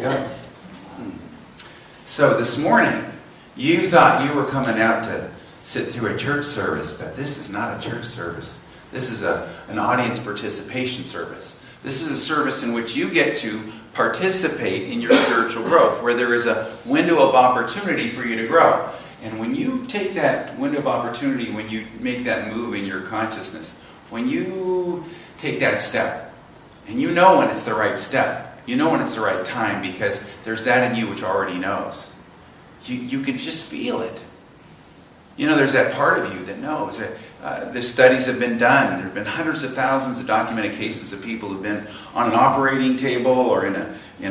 go. So this morning, you thought you were coming out to sit through a church service, but this is not a church service. This is an audience participation service. This is a service in which you get to participate in your spiritual growth, where there is a window of opportunity for you to grow. And when you take that window of opportunity, when you make that move in your consciousness, when you take that step, and you know when it's the right step, you know when it's the right time, because there's that in you which already knows. You can just feel it. You know, there's that part of you that knows. The studies have been done. There have been hundreds of thousands of documented cases of people who've been on an operating table or in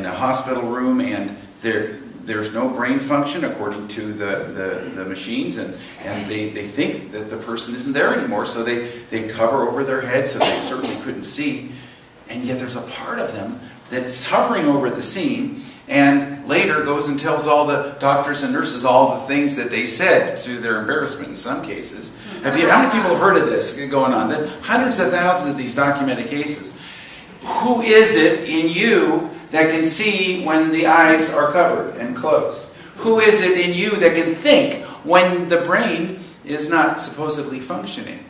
a hospital room, and there's no brain function according to the machines, and they think that the person isn't there anymore, so they cover over their head so they certainly couldn't see. And yet there's a part of them that's hovering over the scene, and later goes and tells all the doctors and nurses all the things that they said, to their embarrassment in some cases. How many people have heard of this going on? Hundreds of thousands of these documented cases. Who is it in you that can see when the eyes are covered and closed? Who is it in you that can think when the brain is not supposedly functioning?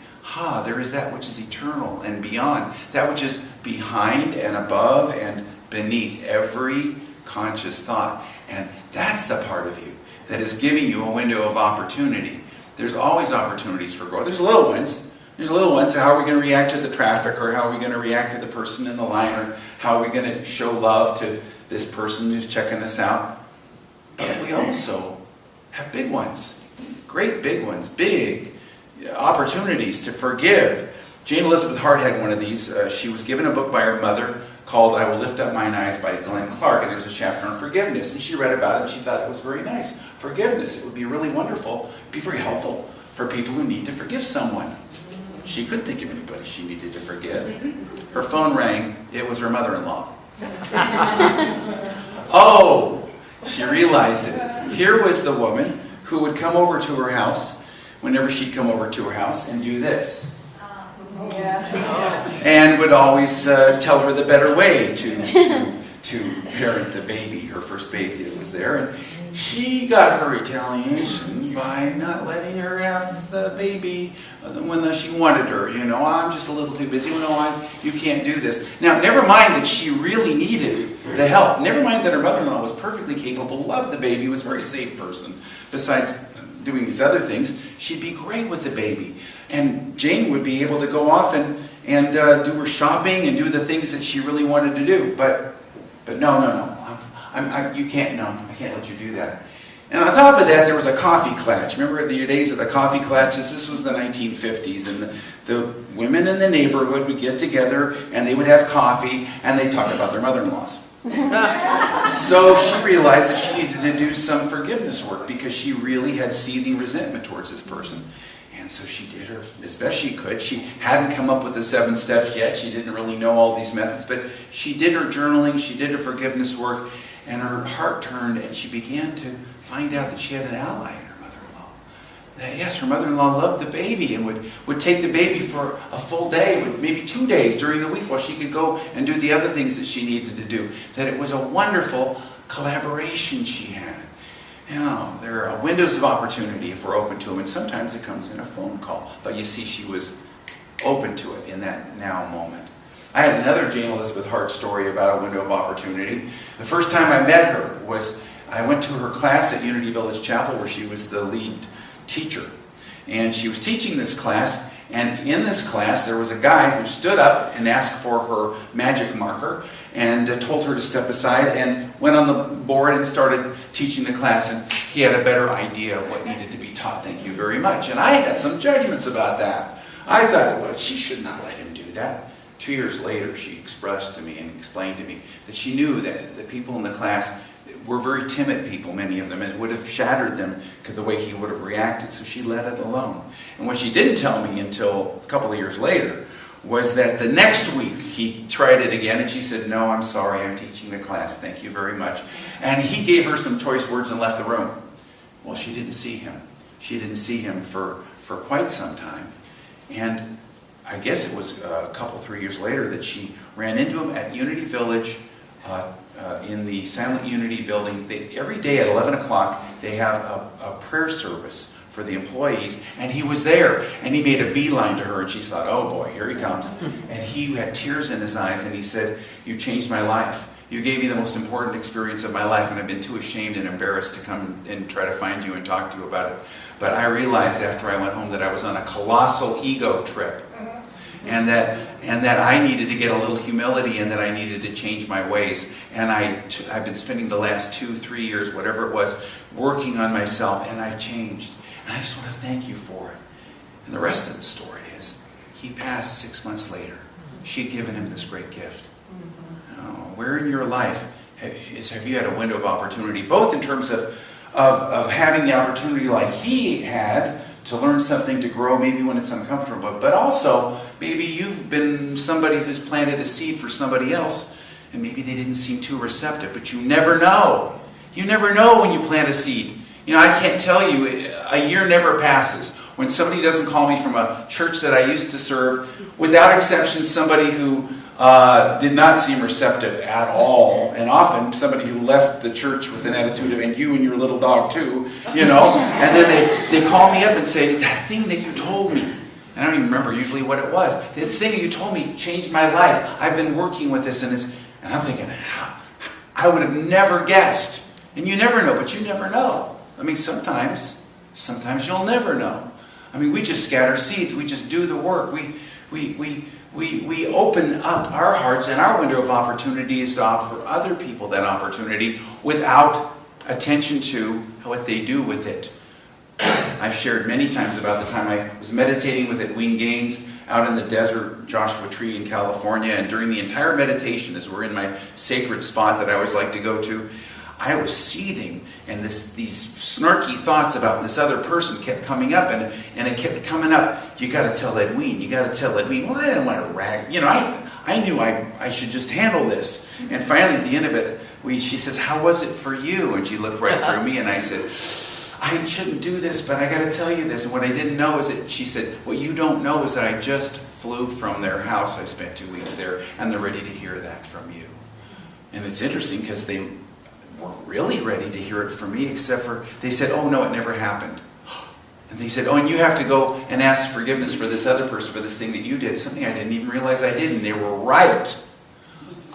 There is that which is eternal and beyond, that which is behind and above and beneath every conscious thought. And that's the part of you that is giving you a window of opportunity. There's always opportunities for growth. There's little ones. There's little ones. How are we going to react to the traffic, or how are we going to react to the person in the line, or how are we going to show love to this person who's checking us out? But we also have big ones, great big ones, big opportunities to forgive. Jane Elizabeth Hart had one of these. She was given a book by her mother called I Will Lift Up Mine Eyes by Glenn Clark, and there's a chapter on forgiveness, and she read about it and she thought it was very nice. Forgiveness, it would be really wonderful, be very helpful for people who need to forgive someone. She couldn't think of anybody she needed to forgive. Her phone rang. It was her mother-in-law. Oh, she realized it. Here was the woman who would come over to her house whenever she'd come over to her house and do this. And would always tell her the better way to parent the baby, her first baby that was there. And she got her retaliation by not letting her have the baby when she wanted her. You know, I'm just a little too busy. You can't do this. Now, never mind that she really needed the help. Never mind that her mother-in-law was perfectly capable, loved the baby, was a very safe person. Besides doing these other things, she'd be great with the baby. And Jane would be able to go off and do her shopping and do the things that she really wanted to do. But no. You can't, no, I can't let you do that. And on top of that, there was a coffee klatch. Remember the days of the coffee klatches? This was the 1950s, and the women in the neighborhood would get together and they would have coffee and they'd talk about their mother-in-laws. So she realized that she needed to do some forgiveness work because she really had seething resentment towards this person. And so she did her as best she could. She hadn't come up with the 7 steps yet. She didn't really know all these methods, but she did her journaling, she did her forgiveness work, and her heart turned, and she began to find out that she had an ally in her mother-in-law. That yes, her mother-in-law loved the baby and would take the baby for a full day, maybe 2 days during the week while she could go and do the other things that she needed to do. That it was a wonderful collaboration she had. Now, there are windows of opportunity if we're open to them, and sometimes it comes in a phone call. But you see, she was open to it in that now moment. I had another Jane Elizabeth Hart story about a window of opportunity. The first time I met her was, I went to her class at Unity Village Chapel where she was the lead teacher. And she was teaching this class, and in this class there was a guy who stood up and asked for her magic marker and told her to step aside and went on the board and started teaching the class, and he had a better idea of what needed to be taught. Thank you very much. And I had some judgments about that. I thought, well, she should not let him do that. 2 years later, she expressed to me and explained to me that she knew that the people in the class were very timid people, many of them, and it would have shattered them the way he would have reacted, so she let it alone. And what she didn't tell me until a couple of years later was that the next week he tried it again, and she said, no, I'm sorry, I'm teaching the class, thank you very much. And he gave her some choice words and left the room. Well, she didn't see him. She didn't see him for quite some time. And I guess it was a couple, 3 years later that she ran into him at Unity Village in the Silent Unity building. Every day at 11 o'clock, they have a prayer service for the employees, and he was there, and he made a beeline to her, and she thought, oh boy, here he comes. And he had tears in his eyes, and he said, you changed my life. You gave me the most important experience of my life, and I've been too ashamed and embarrassed to come and try to find you and talk to you about it. But I realized after I went home that I was on a colossal ego trip, and that I needed to get a little humility, and that I needed to change my ways. And I've been spending the last 2-3 years, whatever it was, working on myself, and I've changed. And I just want to thank you for it. And the rest of the story is, he passed 6 months later. She'd given him this great gift. Where in your life have you had a window of opportunity, both in terms of having the opportunity like he had to learn something, to grow, maybe when it's uncomfortable, but also maybe you've been somebody who's planted a seed for somebody else, and maybe they didn't seem too receptive, but you never know. You never know when you plant a seed. I can't tell you, a year never passes when somebody doesn't call me from a church that I used to serve, without exception, somebody who did not seem receptive at all, and often somebody who left the church with an attitude of, and you and your little dog too, and then they call me up and say, that thing that you told me, and I don't even remember usually what it was, this thing that you told me changed my life. I've been working with this, and I'm thinking, I would have never guessed. And you never know, but you never know. Sometimes you'll never know. We just scatter seeds. We just do the work. We open up our hearts, and our window of opportunity is to offer other people that opportunity without attention to what they do with it. I've shared many times about the time I was meditating with Edwene Gaines out in the desert Joshua Tree in California, and during the entire meditation, as we're in my sacred spot that I always like to go to, I was seething, and these snarky thoughts about this other person kept coming up, and it kept coming up. You got to tell Edwene. You got to tell Edwene. Well, I didn't want to rag. I knew I should just handle this. And finally, at the end of it, she says, "How was it for you?" And she looked right through me, and I said, "I shouldn't do this, but I got to tell you this." And what I didn't know is that she said, "What you don't know is that I just flew from their house. I spent 2 weeks there, and they're ready to hear that from you." And it's interesting because they weren't really ready to hear it from me, except for they said, "Oh no, it never happened." And they said, "Oh, and you have to go and ask forgiveness for this other person for this thing that you did." Something I didn't even realize I did, and they were right.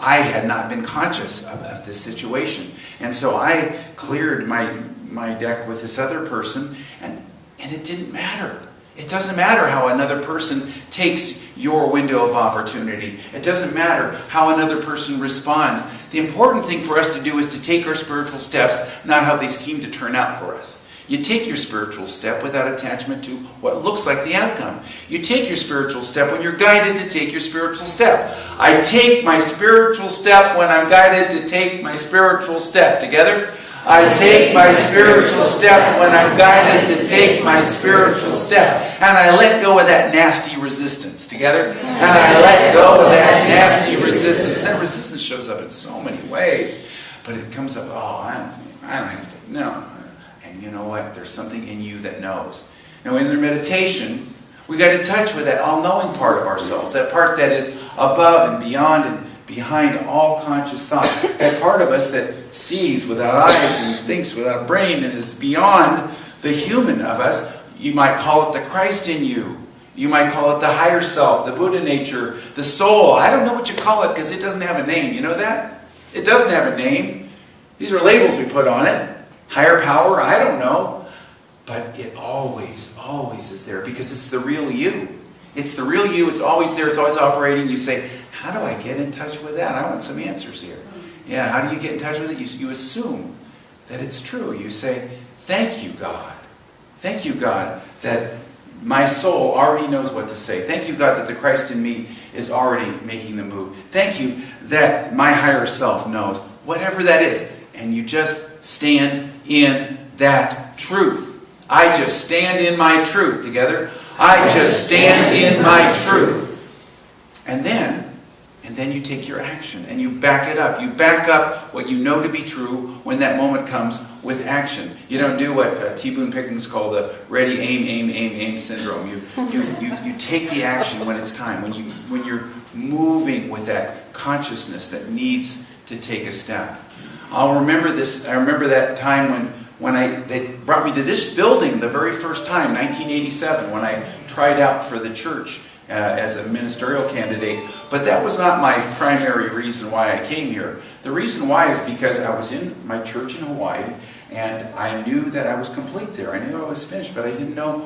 I had not been conscious of this situation. And so I cleared my deck with this other person, and it didn't matter. It doesn't matter how another person takes your window of opportunity. It doesn't matter how another person responds. The important thing for us to do is to take our spiritual steps, not how they seem to turn out for us. You take your spiritual step without attachment to what looks like the outcome. You take your spiritual step when you're guided to take your spiritual step. I take my spiritual step when I'm guided to take my spiritual step. Together? I take my spiritual step when I'm guided to take my spiritual step. And I let go of that nasty resistance. Together? And I let go of that nasty resistance. That resistance shows up in so many ways. But it comes up, I don't have to, no. And you know what? There's something in you that knows. Now in their meditation, we got in touch with that all-knowing part of ourselves. That part that is above and beyond and behind all conscious thought. That part of us that sees without eyes and thinks without a brain and is beyond the human of us. You might call it the Christ in you. You might call it the higher self, the Buddha nature, the soul. I don't know what you call it because it doesn't have a name. You know that? It doesn't have a name. These are labels we put on it. Higher power, I don't know. But it always, always is there because it's the real you. It's the real you. It's always there. It's always operating. You say, how do I get in touch with that? I want some answers here. Yeah, how do you get in touch with it? You assume that it's true. You say, thank you, God. Thank you, God, that my soul already knows what to say. Thank you, God, that the Christ in me is already making the move. Thank you that my higher self knows. Whatever that is. And you just stand in that truth. I just stand in my truth. Together? I just stand in my truth. And then you take your action and you back it up. You back up what you know to be true when that moment comes with action. You don't do what T. Boone Pickens called the ready, aim, aim, aim, aim syndrome. You take the action when it's time. When you're moving with that consciousness that needs to take a step. I'll remember this. I remember that time when they brought me to this building the very first time, 1987, when I tried out for the church as a ministerial candidate. But that was not my primary reason why I came here. The reason why is because I was in my church in Hawaii, and I knew that I was complete there. I knew I was finished, but I didn't know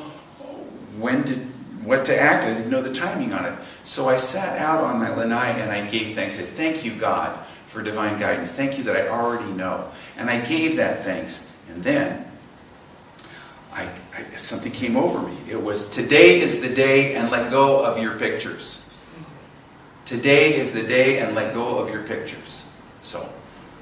what to act. I didn't know the timing on it. So I sat out on my lanai and I gave thanks. I said, thank you, God, for divine guidance. Thank you that I already know. And I gave that thanks. And then something came over me. It was, today is the day, and let go of your pictures. Today is the day, and let go of your pictures. So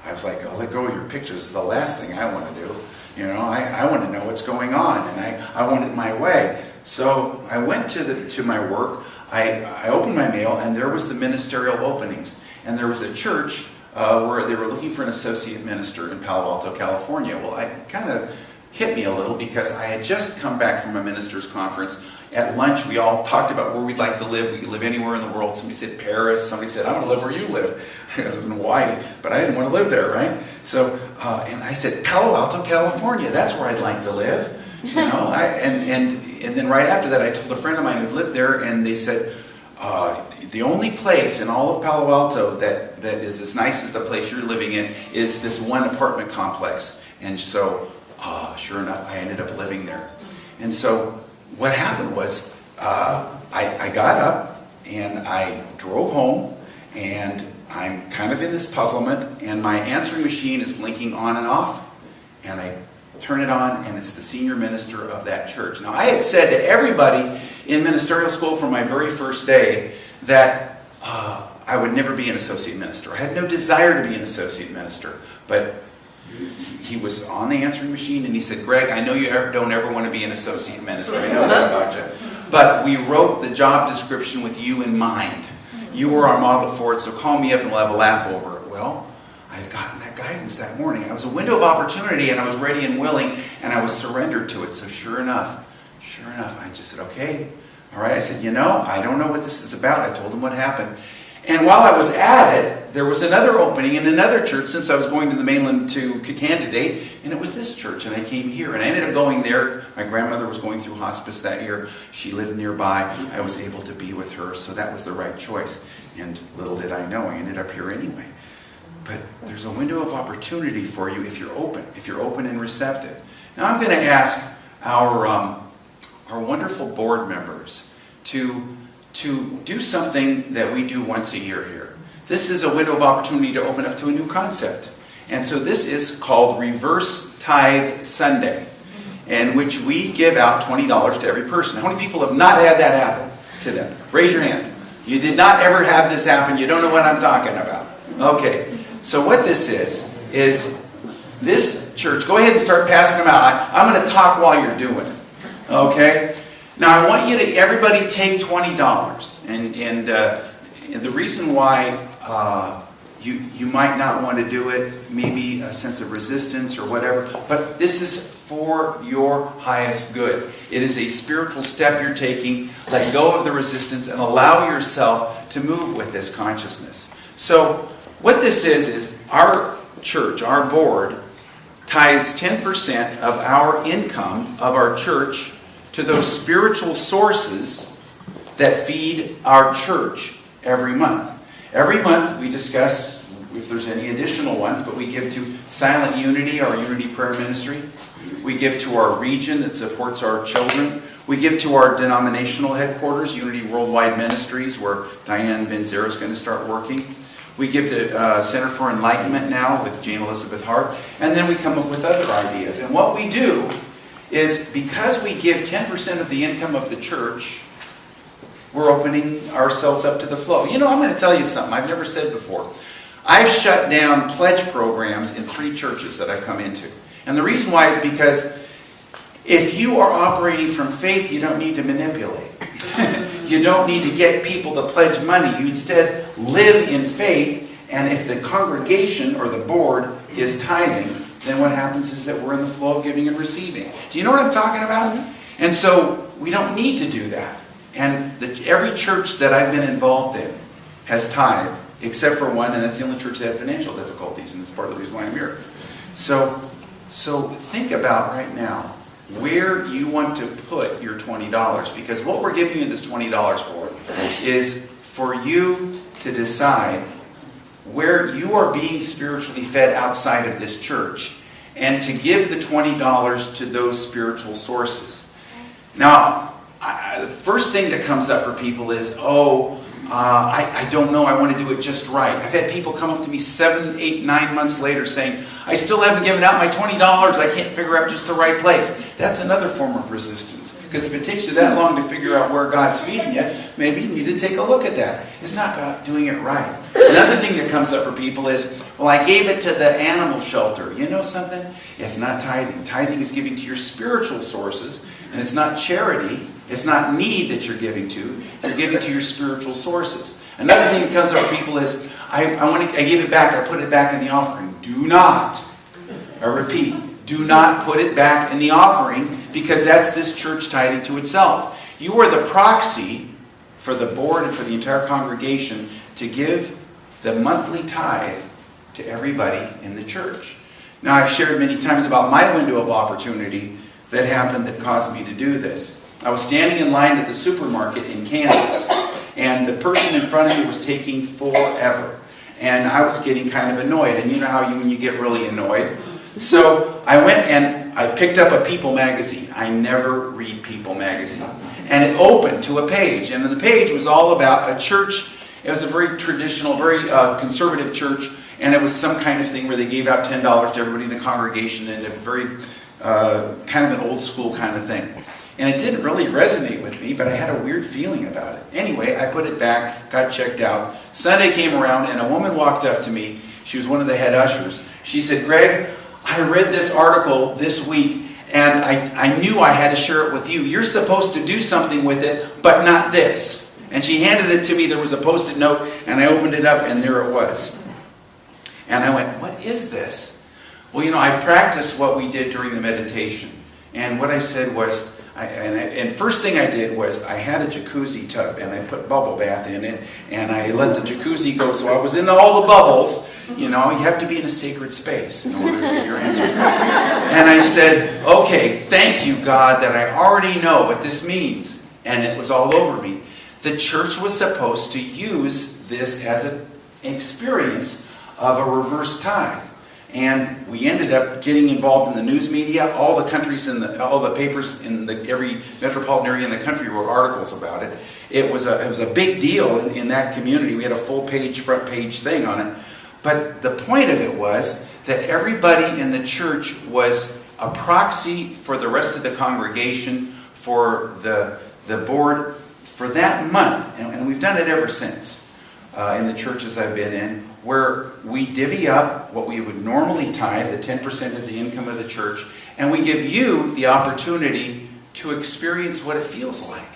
I was like, I'll let go of your pictures. It's the last thing I want to do. You know, I want to know what's going on, and I want it my way. So I went to my work. I opened my mail, and there was the ministerial openings. And there was a church where they were looking for an associate minister in Palo Alto, California. Well, I kind of hit me a little because I had just come back from a minister's conference. At lunch, we all talked about where we'd like to live. We could live anywhere in the world. Somebody said Paris. Somebody said, I want to live where you live. I was in Hawaii, but I didn't want to live there, right? So, and I said, Palo Alto, California. That's where I'd like to live. You know, and then right after that, I told a friend of mine who lived there, and they said, the only place in all of Palo Alto that is as nice as the place you're living in is this one apartment complex. And so, sure enough, I ended up living there. And so what happened was I got up and I drove home, and I'm kind of in this puzzlement, and my answering machine is blinking on and off, and I turn it on, and it's the senior minister of that church. Now, I had said to everybody in ministerial school from my very first day that I would never be an associate minister. I had no desire to be an associate minister, but he was on the answering machine, and he said, Greg, I know you don't ever want to be an associate minister. I know that about you. But we wrote the job description with you in mind. You were our model for it, so call me up and we'll have a laugh over it. Well, I had gotten that guidance that morning. I was a window of opportunity, and I was ready and willing, and I was surrendered to it. So sure enough, I just said, okay, all right. I said, you know, I don't know what this is about. I told him what happened. And while I was at it, there was another opening in another church, since I was going to the mainland to candidate, and it was this church, and I came here, and I ended up going there. My grandmother was going through hospice that year. She lived nearby. I was able to be with her, so that was the right choice. And little did I know, I ended up here anyway. But there's a window of opportunity for you if you're open and receptive. Now I'm going to ask our wonderful board members to do something that we do once a year here. This is a window of opportunity to open up to a new concept. And so this is called Reverse Tithe Sunday, in which we give out $20 to every person. How many people have not had that happen to them? Raise your hand. You did not ever have this happen. You don't know what I'm talking about. Okay. So what this is this church, go ahead and start passing them out. I'm going to talk while you're doing it. Okay? Now I want you to, everybody take $20. And the reason why you might not want to do it, maybe a sense of resistance or whatever, but this is for your highest good. It is a spiritual step you're taking. Let go of the resistance and allow yourself to move with this consciousness. So what this is our church, our board, tithes 10% of our income of our church to those spiritual sources that feed our church every month. Every month we discuss if there's any additional ones, but we give to Silent Unity, our Unity Prayer Ministry. We give to our region that supports our children. We give to our denominational headquarters, Unity Worldwide Ministries, where Diane Venzera is going to start working. We give to Center for Enlightenment now with Jane Elizabeth Hart. And then we come up with other ideas. And what we do is, because we give 10% of the income of the church, we're opening ourselves up to the flow. You know, I'm going to tell you something I've never said before. I've shut down pledge programs in 3 churches that I've come into. And the reason why is because if you are operating from faith, you don't need to manipulate. You don't need to get people to pledge money. You instead live in faith, and if the congregation or the board is tithing, then what happens is that we're in the flow of giving and receiving. Do you know what I'm talking about? And so we don't need to do that. And every church that I've been involved in has tithe except for one, and that's the only church that had financial difficulties, and it's part of the reason why I'm here. So think about right now where you want to put your $20, because what we're giving you this $20 for is for you to decide where you are being spiritually fed outside of this church, and to give the $20 to those spiritual sources. Now, the first thing that comes up for people is, I don't know, I want to do it just right. I've had people come up to me 7, 8, 9 months later saying, I still haven't given out my $20, I can't figure out just the right place. That's another form of resistance. Because if it takes you that long to figure out where God's feeding you, maybe you need to take a look at that. It's not about doing it right. Another thing that comes up for people is, well, I gave it to the animal shelter. You know something? It's not tithing. Tithing is giving to your spiritual sources, and it's not charity. It's not need that you're giving to. You're giving to your spiritual sources. Another thing that comes up for people is, I give it back, I put it back in the offering. Do not, I repeat, do not put it back in the offering, because that's this church tithing to itself. You are the proxy for the board and for the entire congregation to give the monthly tithe to everybody in the church. Now, I've shared many times about my window of opportunity that happened that caused me to do this. I was standing in line at the supermarket in Kansas, and the person in front of me was taking forever. And I was getting kind of annoyed. And you know how when you get really annoyed? So I went and I picked up a People magazine. I never read People magazine. And it opened to a page. And the page was all about a church. It was a very traditional, very conservative church. And it was some kind of thing where they gave out $10 to everybody in the congregation, and a very kind of an old school kind of thing. And it didn't really resonate with me, but I had a weird feeling about it. Anyway, I put it back, got checked out. Sunday came around, and a woman walked up to me. She was one of the head ushers. She said, Greg, I read this article this week, and I knew I had to share it with you. You're supposed to do something with it, but not this. And she handed it to me. There was a Post-it note, and I opened it up, and there it was. And I went, what is this? Well, you know, I practiced what we did during the meditation. And what I said was, and first thing I did was I had a jacuzzi tub, and I put bubble bath in it, and I let the jacuzzi go, so I was in all the bubbles. You know, you have to be in a sacred space in order to get your answers. And I said, okay, thank you, God, that I already know what this means. And it was all over me. The church was supposed to use this as an experience of a reverse tithe. And we ended up getting involved in the news media. All the countries and all the papers in every metropolitan area in the country wrote articles about it. It was a big deal in that community. We had a full page, front page thing on it. But the point of it was that everybody in the church was a proxy for the rest of the congregation, for the board, for that month. And we've done it ever since in the churches I've been in, where we divvy up what we would normally tithe, the 10% of the income of the church, and we give you the opportunity to experience what it feels like.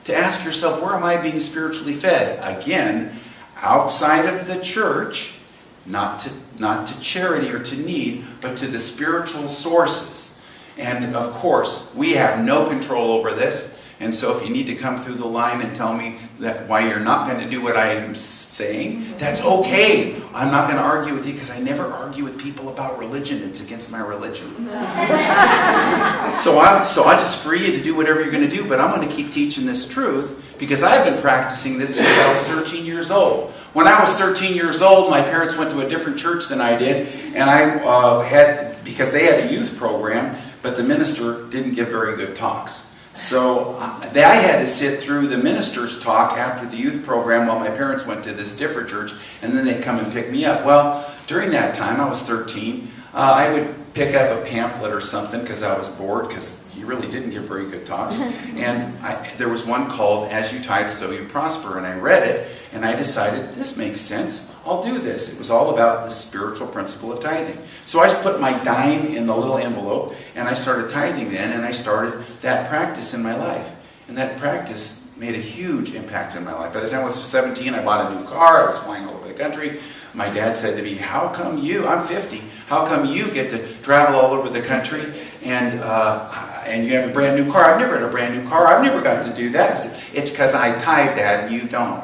To ask yourself, where am I being spiritually fed? Again, outside of the church, not to charity or to need, but to the spiritual sources. And of course, we have no control over this. And so if you need to come through the line and tell me that why you're not going to do what I'm saying, that's okay. I'm not going to argue with you, because I never argue with people about religion. It's against my religion. So I just free you to do whatever you're going to do, but I'm going to keep teaching this truth, because I've been practicing this since I was 13 years old. When I was 13 years old, my parents went to a different church than I did, and because they had a youth program, but the minister didn't give very good talks. So I had to sit through the minister's talk after the youth program while my parents went to this different church, and then they'd come and pick me up. Well, during that time, I was 13, I would pick up a pamphlet or something because I was bored, because he really didn't give very good talks. And there was one called As You Tithe, So You Prosper, and I read it, and I decided, this makes sense. I'll do this. It was all about the spiritual principle of tithing. So I just put my dime in the little envelope, and I started tithing then, and I started that practice in my life. And that practice made a huge impact in my life. By the time I was 17, I bought a new car. I was flying all over the country. My dad said to me, how come you, I'm 50, how come you get to travel all over the country? And and you have a brand new car. I've never had a brand new car. I've never got to do that. I said, it's because I tithe, Dad, and you don't.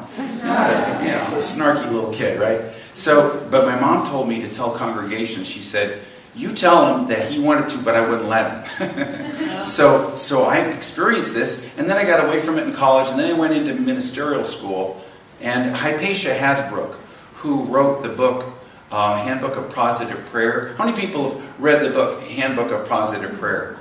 Snarky little kid, right? So, but my mom told me to tell congregations, she said, you tell him that he wanted to, but I wouldn't let him. So I experienced this, and then I got away from it in college, and then I went into ministerial school, and Hypatia Hasbrook, who wrote the book, Handbook of Positive Prayer. How many people have read the book, Handbook of Positive Prayer?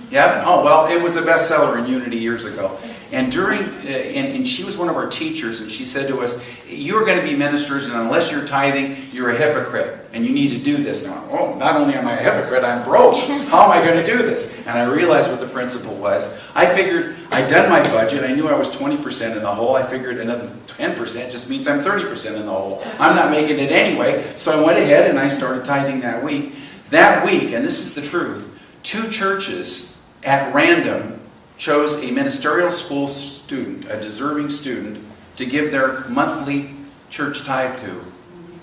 You haven't? Oh, well, it was a bestseller in Unity years ago. And and she was one of our teachers, and she said to us, you're going to be ministers, and unless you're tithing, you're a hypocrite, and you need to do this. Now, oh, not only am I a hypocrite, I'm broke. How am I going to do this? And I realized what the principle was. I figured I'd done my budget. I knew I was 20% in the hole. I figured another 10% just means I'm 30% in the hole. I'm not making it anyway. So I went ahead and I started tithing that week. That week, and this is the truth, 2 churches at random chose a ministerial school student, a deserving student, to give their monthly church tithe to.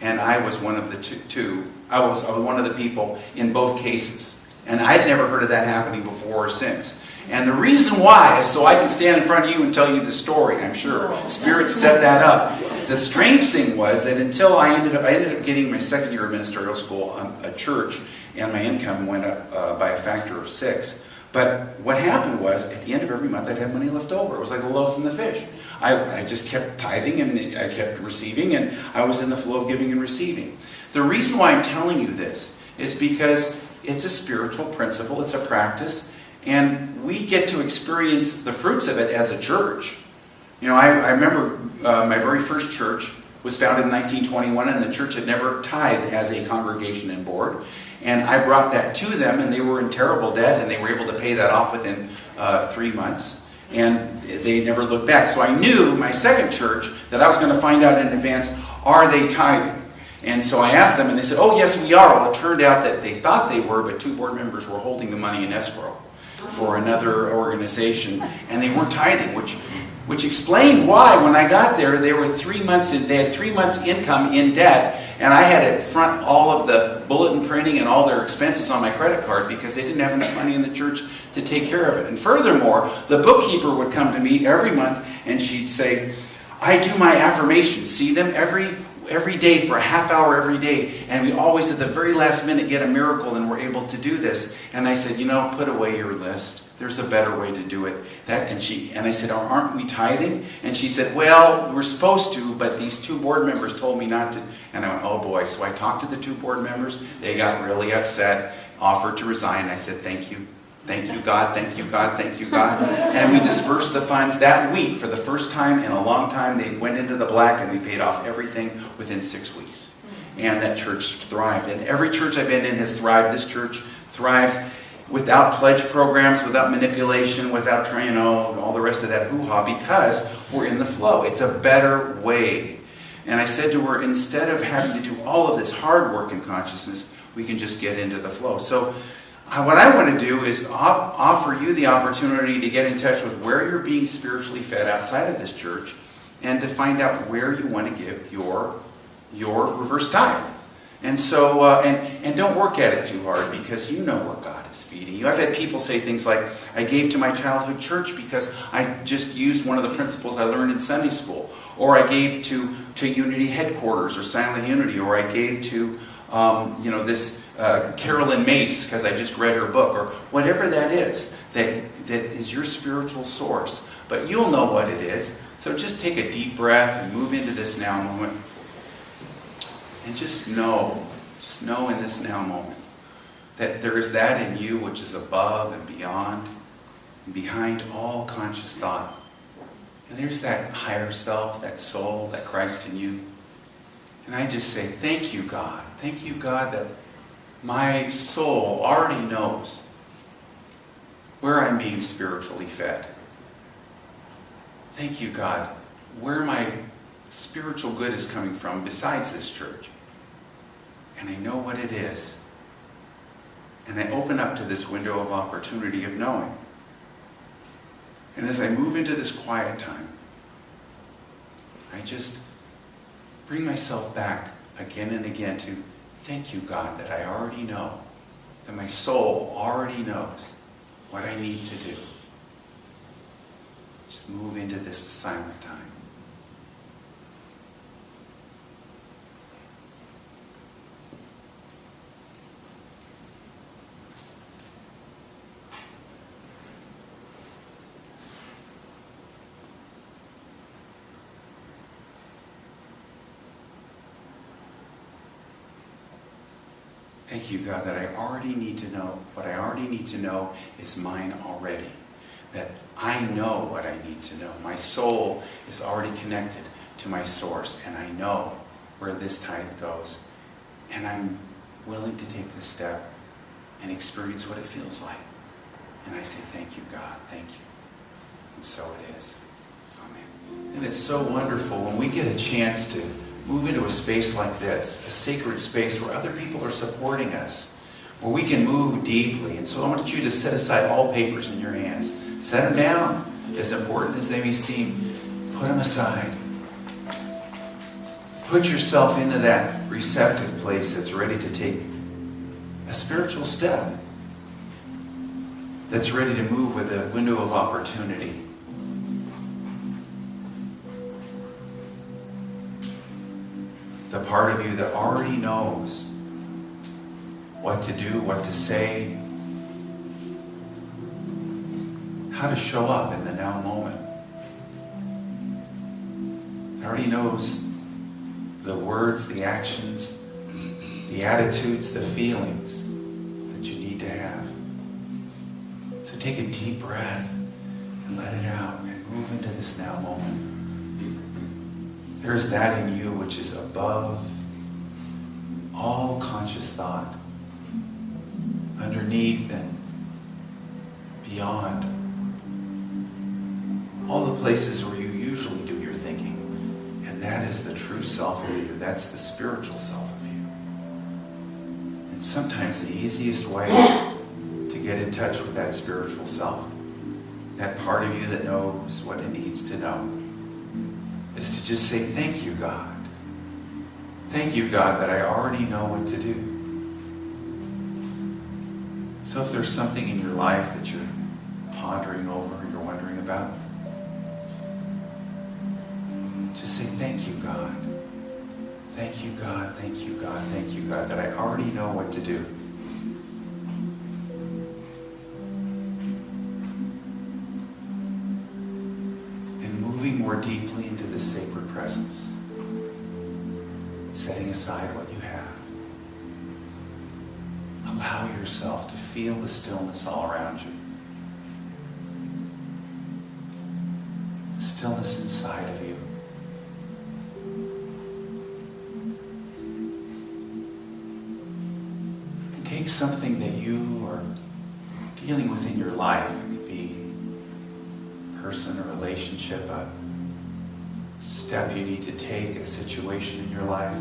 And I was one of the two. I was one of the people in both cases. And I'd never heard of that happening before or since. And the reason why is so I can stand in front of you and tell you the story, I'm sure. Spirit set that up. The strange thing was that until I ended up getting my second year of ministerial school, a church, and my income went up by a factor of 6. But what happened was, at the end of every month, I'd have money left over. It was like the loaves and the fish. I just kept tithing, and I kept receiving, and I was in the flow of giving and receiving. The reason why I'm telling you this is because it's a spiritual principle, it's a practice, and we get to experience the fruits of it as a church. You know, I remember my very first church was founded in 1921, and the church had never tithed as a congregation and board. And I brought that to them, and they were in terrible debt, and they were able to pay that off within 3 months. And they never looked back. So I knew my second church that I was going to find out in advance, are they tithing? And so I asked them, and they said, oh, yes, we are. Well, it turned out that they thought they were, but 2 board members were holding the money in escrow for another organization, and they weren't tithing, which explained why, when I got there, they were 3 months in. They had 3 months' income in debt, and I had to front all of the bulletin printing and all their expenses on my credit card because they didn't have enough money in the church to take care of it. And furthermore, the bookkeeper would come to me every month, and she'd say, I do my affirmations, see them every day for a half hour every day, and we always at the very last minute get a miracle and we're able to do this. And I said, you know, put away your list. There's a better way to do it. And I said, aren't we tithing? And she said, well, we're supposed to, but these 2 board members told me not to. And I went, oh boy. So I talked to the 2 board members. They got really upset, offered to resign. I said, thank you. Thank you, God. Thank you, God. Thank you, God. And we dispersed the funds that week. For the first time in a long time, they went into the black, and we paid off everything within 6 weeks. And that church thrived. And every church I've been in has thrived. This church thrives without pledge programs, without manipulation, without, all the rest of that hoo-ha, because we're in the flow. It's a better way. And I said to her, instead of having to do all of this hard work in consciousness, we can just get into the flow. So what I want to do is offer you the opportunity to get in touch with where you're being spiritually fed outside of this church, and to find out where you want to give your reverse tithe. And so, and don't work at it too hard, because you know where God is feeding you. I've had people say things like, I gave to my childhood church because I just used one of the principles I learned in Sunday school. Or I gave to Unity headquarters, or Silent Unity. Or I gave to, this Carolyn Mace because I just read her book. Or whatever that is your spiritual source. But you'll know what it is. So just take a deep breath and move into this now moment. And just know in this now moment, that there is that in you which is above and beyond and behind all conscious thought. And there's that higher self, that soul, that Christ in you. And I just say, thank you, God. Thank you, God, that my soul already knows where I'm being spiritually fed. Thank you, God, where my spiritual good is coming from besides this church. And I know what it is. And I open up to this window of opportunity of knowing. And as I move into this quiet time, I just bring myself back again and again to thank you, God, that I already know, that my soul already knows what I need to do. Just move into this silent time. Thank you, God, that I already need to know. What I already need to know is mine already. That I know what I need to know. My soul is already connected to my source, and I know where this tithe goes. And I'm willing to take this step and experience what it feels like. And I say, thank you, God, thank you. And so it is. Amen. And it's so wonderful when we get a chance to move into a space like this, a sacred space where other people are supporting us, where we can move deeply. And so I want you to set aside all papers in your hands. Set them down, as important as they may seem. Put them aside. Put yourself into that receptive place that's ready to take a spiritual step, that's ready to move with a window of opportunity. The part of you that already knows what to do, what to say, how to show up in the now moment. It already knows the words, the actions, the attitudes, the feelings that you need to have. So take a deep breath and let it out and move into this now moment. There's that in you which is above all conscious thought, underneath and beyond all the places where you usually do your thinking. And that is the true self of you. That's the spiritual self of you. And sometimes the easiest way to get in touch with that spiritual self, that part of you that knows what it needs to know, is to just say, thank you, God. Thank you, God, that I already know what to do. So if there's something in your life that you're pondering over, or you're wondering about, just say, thank you, God. Thank you, God. Thank you, God. Thank you, God, that I already know what to do. More deeply into this sacred presence, setting aside what you have. Allow yourself to feel the stillness all around you. The stillness inside of you. And take something that you are dealing with in your life. It could be a person, a relationship, a step you need to take, a situation in your life,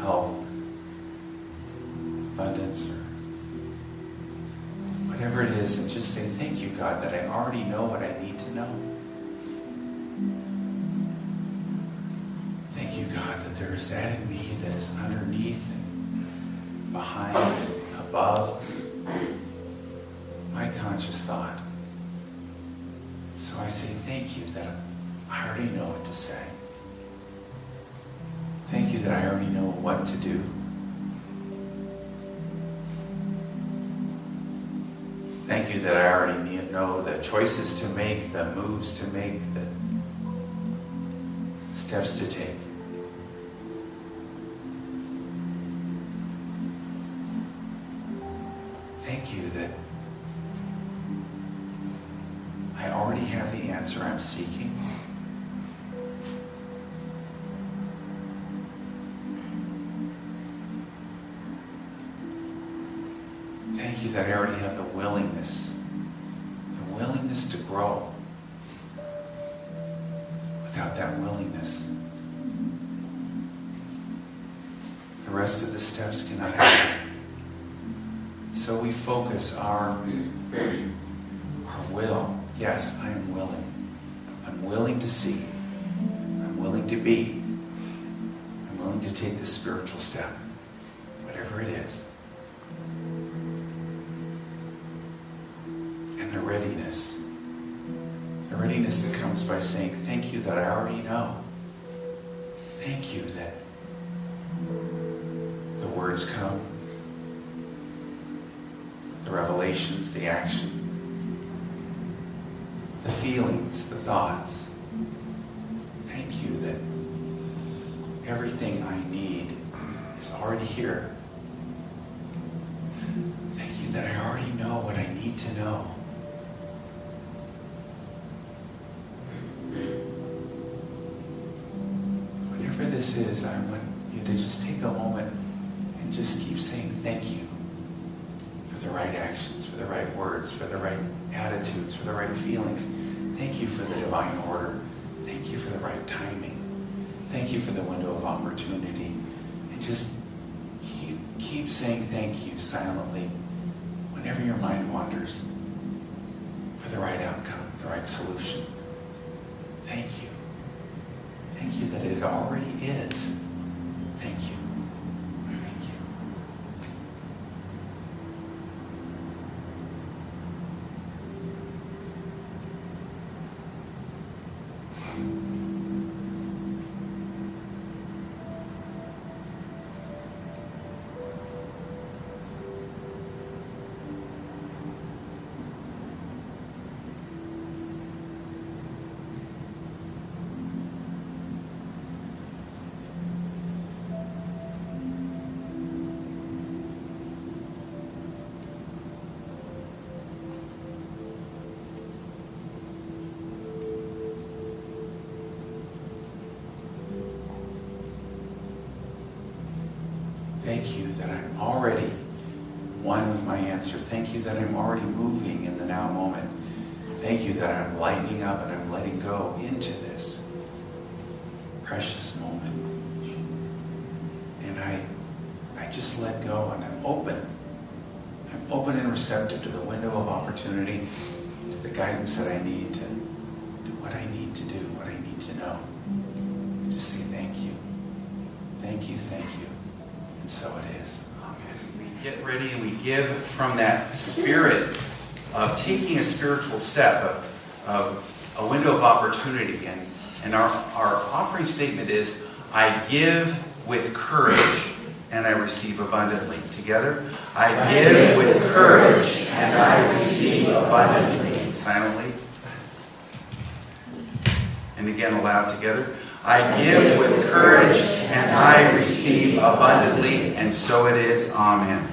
health, abundance, or whatever it is, and just say, thank you, God, that I already know what I need to know. Thank you, God, that there is that in me that is underneath and behind and above my conscious thought. So I say thank you that I already know what to say. Thank you that I already know what to do. Thank you that I already know the choices to make, the moves to make, the steps to take. Thank you that I already have the answer I'm seeking. Thank you that I already have the willingness to grow. Without that willingness, the rest of the steps cannot happen. So we focus our will. Yes, I am willing. I'm willing to see. I'm willing to be. I'm willing to take this spiritual step, whatever it is. and the readiness. The readiness that comes by saying, thank you that I already know. Thank you that the words come, the revelations, the action, the feelings, the thoughts. Thank you that everything I need is already here. Thank you that I already know what I need to know. Whatever this is, I want you to just take a moment and just keep saying thank you for the right actions, for the right words, for the right attitudes, for the right feelings. Thank you for the divine order. Thank you for the right timing. Thank you for the window of opportunity. And just keep saying thank you silently whenever your mind wanders for the right outcome, the right solution. Thank you. Thank you that it already is. Thank you. Thank you. Thank you that I'm already one with my answer. Thank you that I'm already moving in the now moment. Thank you that I'm lightening up and I'm letting go into this precious moment. And I just let go and I'm open. I'm open and receptive to the window of opportunity, to the guidance that I need to do what I need to do, what I need to know. Just say thank you. Thank you, thank you. And so it is. Amen. We get ready and we give from that spirit of taking a spiritual step, of a window of opportunity. And our offering statement is, I give with courage and I receive abundantly. Together, I give with courage and I receive abundantly. And silently. And again aloud together. I give with courage and I receive abundantly, and so it is. Amen.